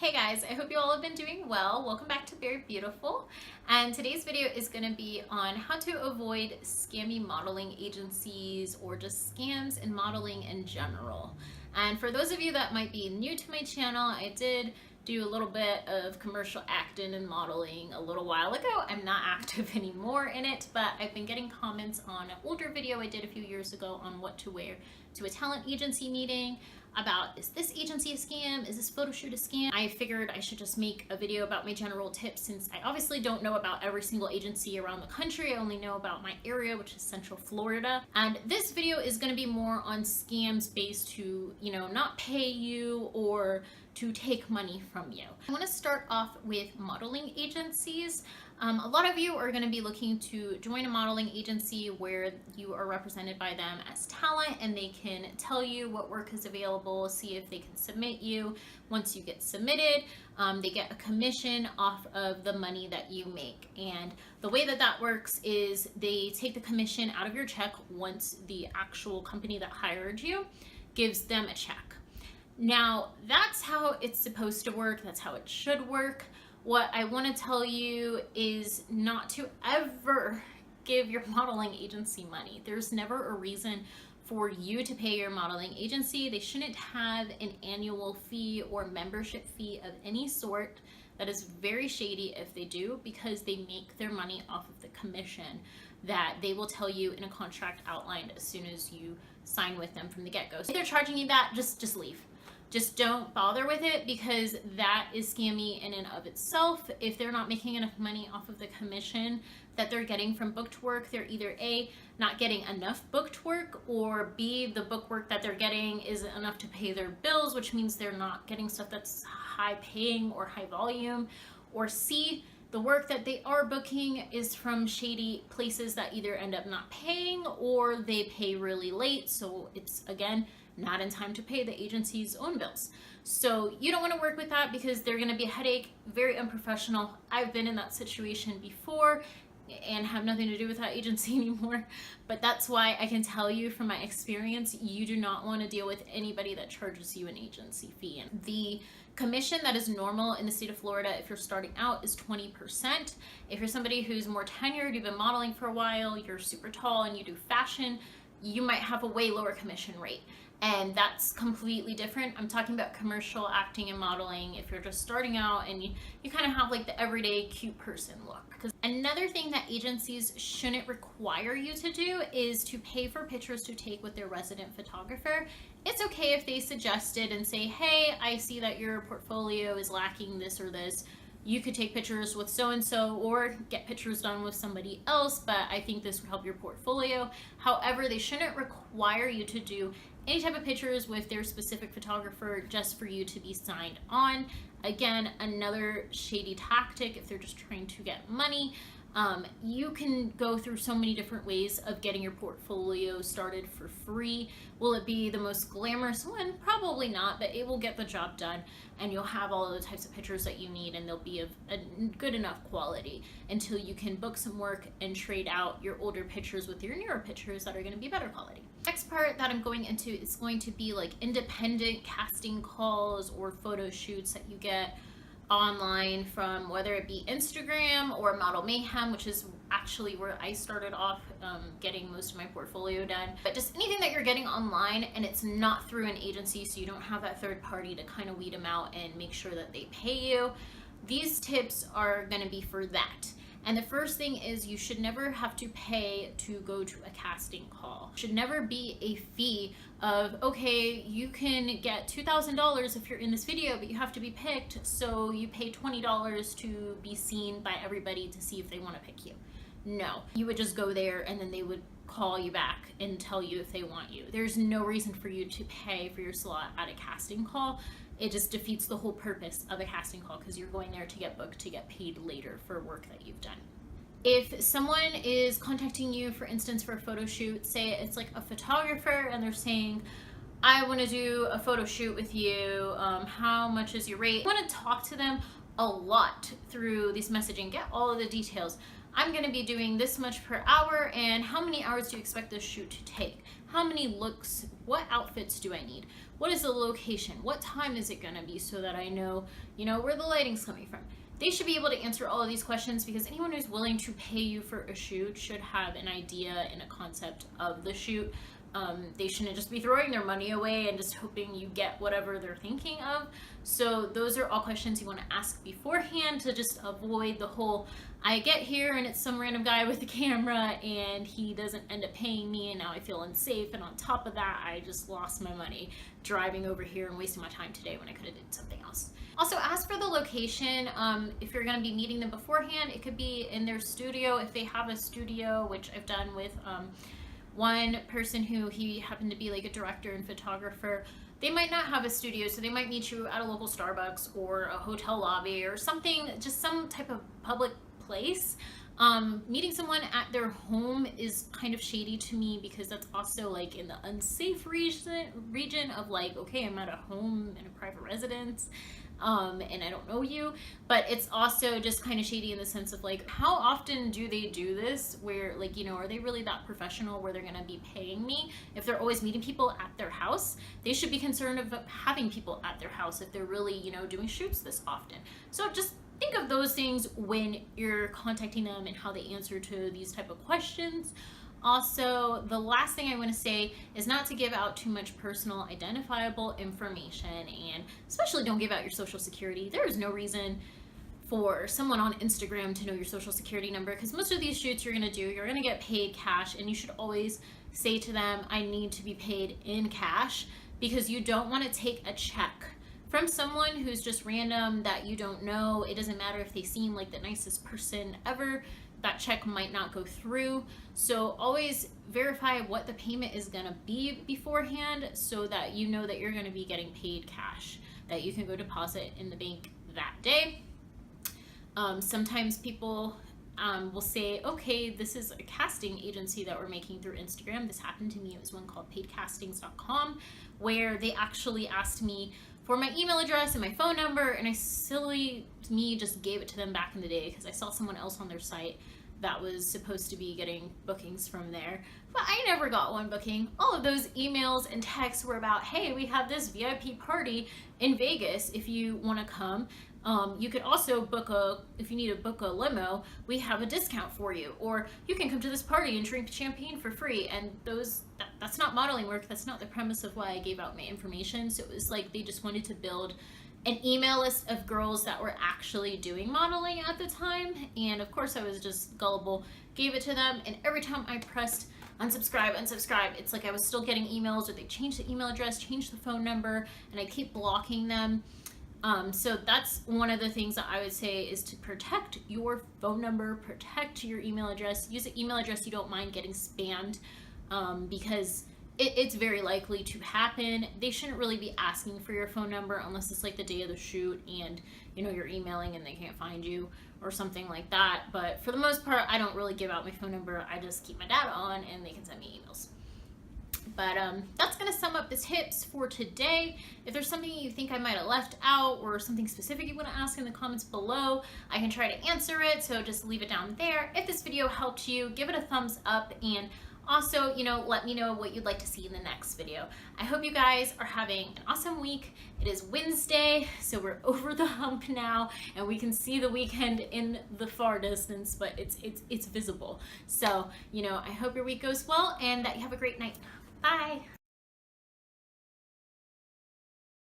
Hey guys, I hope you all have been doing well. Welcome back to Very Beautiful. And today's video is going to be on how to avoid scammy modeling agencies or just scams in modeling in general. And for those of you that might be new to my channel, I did do a little bit of commercial acting and modeling a little while ago. I'm not active anymore in it, but I've been getting comments on an older video I did a few years ago on what to wear to a talent agency meeting about, is this agency a scam? Is this photo shoot a scam? I figured I should just make a video about my general tips, since I obviously don't know about every single agency around the country. I only know about my area, which is Central Florida. And this video is going to be more on scams based to, not pay you or to take money from you. I want to start off with modeling agencies. A lot of you are going to be looking to join a modeling agency where you are represented by them as talent, and they can tell you what work is available, see if they can submit you. Once you get submitted, they get a commission off of the money that you make. And the way that that works is they take the commission out of your check once the actual company that hired you gives them a check. Now, that's how it's supposed to work. That's how it should work. What I want to tell you is not to ever give your modeling agency money. There's never a reason for you to pay your modeling agency. They shouldn't have an annual fee or membership fee of any sort. That is very shady if they do, because they make their money off of the commission that they will tell you in a contract outlined as soon as you sign with them from the get-go. So if they're charging you that, just leave. Just don't bother with it, because that is scammy in and of itself. If they're not making enough money off of the commission that they're getting from booked work, they're either A, not getting enough booked work, or B, the book work that they're getting isn't enough to pay their bills, which means they're not getting stuff that's high paying or high volume, or C, the work that they are booking is from shady places that either end up not paying or they pay really late. So it's, again, not in time to pay the agency's own bills. So you don't want to work with that, because they're going to be a headache, very unprofessional. I've been in that situation before and have nothing to do with that agency anymore. But that's why I can tell you from my experience, you do not want to deal with anybody that charges you an agency fee. And the commission that is normal in the state of Florida if you're starting out is 20%. If you're somebody who's more tenured, you've been modeling for a while, you're super tall and you do fashion, you might have a way lower commission rate. And that's completely different. I'm talking about commercial acting and modeling if you're just starting out and you kind of have like the everyday cute person look. Because another thing that agencies shouldn't require you to do is to pay for pictures to take with their resident photographer. It's okay if they suggest it and say, hey, I see that your portfolio is lacking this or this. You could take pictures with so-and-so or get pictures done with somebody else, but I think this would help your portfolio. However, they shouldn't require you to do any type of pictures with their specific photographer just for you to be signed on. Again, another shady tactic if they're just trying to get money. You can go through so many different ways of getting your portfolio started for free. Will it be the most glamorous one? Probably not, but it will get the job done, and you'll have all of the types of pictures that you need, and they'll be of a good enough quality until you can book some work and trade out your older pictures with your newer pictures that are going to be better quality. Next part that I'm going into is going to be like independent casting calls or photo shoots that you get online from, whether it be Instagram or Model Mayhem, which is actually where I started off getting most of my portfolio done. But just anything that you're getting online and it's not through an agency, so you don't have that third party to kind of weed them out and make sure that they pay you. These tips are going to be for that. And the first thing is, you should never have to pay to go to a casting call. It should never be a fee of, okay, you can get $2,000 if you're in this video, but you have to be picked, so you pay $20 to be seen by everybody to see if they want to pick you. No, you would just go there and then they would call you back and tell you if they want you. There's no reason for you to pay for your slot at a casting call. It just defeats the whole purpose of a casting call, because you're going there to get booked to get paid later for work that you've done. If someone is contacting you, for instance, for a photo shoot, say it's like a photographer and they're saying, I want to do a photo shoot with you, how much is your rate? You want to talk to them a lot through this messaging, get all of the details. I'm going to be doing this much per hour, and how many hours do you expect this shoot to take? how many looks, what outfits do I need? What is the location? What time is it gonna be, so that I know, where the lighting's coming from? They should be able to answer all of these questions, because anyone who's willing to pay you for a shoot should have an idea and a concept of the shoot. They shouldn't just be throwing their money away and just hoping you get whatever they're thinking of. So those are all questions you want to ask beforehand, to just avoid the whole, I get here and it's some random guy with a camera and he doesn't end up paying me, and now I feel unsafe, and on top of that I just lost my money driving over here and wasting my time today when I could have did something else. Also, ask for the location. If you're going to be meeting them beforehand, it could be in their studio if they have a studio, which I've done with one person who, he happened to be like a director and photographer. They might not have a studio, so they might meet you at a local Starbucks or a hotel lobby or something, just some type of public place. Meeting someone at their home is kind of shady to me, because that's also like in the unsafe region of like, okay, I'm at a home in a private residence, and I don't know you. But it's also just kind of shady in the sense of like, how often do they do this, where like, are they really that professional where they're gonna be paying me? If they're always meeting people at their house, they should be concerned of having people at their house if they're really, doing shoots this often. So just think of those things when you're contacting them and how they answer to these type of questions. Also, the last thing I want to say is not to give out too much personal identifiable information, and especially don't give out your social security. There is no reason for someone on Instagram to know your social security number, because most of these shoots you're going to do, you're going to get paid cash, and you should always say to them, I need to be paid in cash, because you don't want to take a check from someone who's just random that you don't know. It doesn't matter if they seem like the nicest person ever, that check might not go through. So always verify what the payment is gonna be beforehand, so that you know that you're gonna be getting paid cash, that you can go deposit in the bank that day. Sometimes people will say, okay, this is a casting agency that we're making through Instagram. This happened to me. It was one called paidcastings.com, where they actually asked me for my email address and my phone number, and I just gave it to them back in the day, because I saw someone else on their site that was supposed to be getting bookings from there, but I never got one booking. All of those emails and texts were about, hey, we have this VIP party in Vegas if you want to come. You could also if you need to book a limo, we have a discount for you, or you can come to this party and drink champagne for free. And that's not modeling work. That's not the premise of why I gave out my information. So it was like they just wanted to build an email list of girls that were actually doing modeling at the time. And of course I was just gullible, gave it to them, and every time I pressed unsubscribe, it's like I was still getting emails, or they changed the email address, changed the phone number, and I keep blocking them. So that's one of the things that I would say, is to protect your phone number, protect your email address, use an email address you don't mind getting spammed, because it's very likely to happen. They shouldn't really be asking for your phone number unless it's like the day of the shoot and you're emailing and they can't find you or something like that. But for the most part, I don't really give out my phone number. I just keep my data on and they can send me emails. But that's going to sum up the tips for today. If there's something you think I might have left out, or something specific you want to ask in the comments below, I can try to answer it. So just leave it down there. If this video helped you, give it a thumbs up, and also, let me know what you'd like to see in the next video. I hope you guys are having an awesome week. It is Wednesday, so we're over the hump now, and we can see the weekend in the far distance, but it's visible. So, I hope your week goes well and that you have a great night. Bye.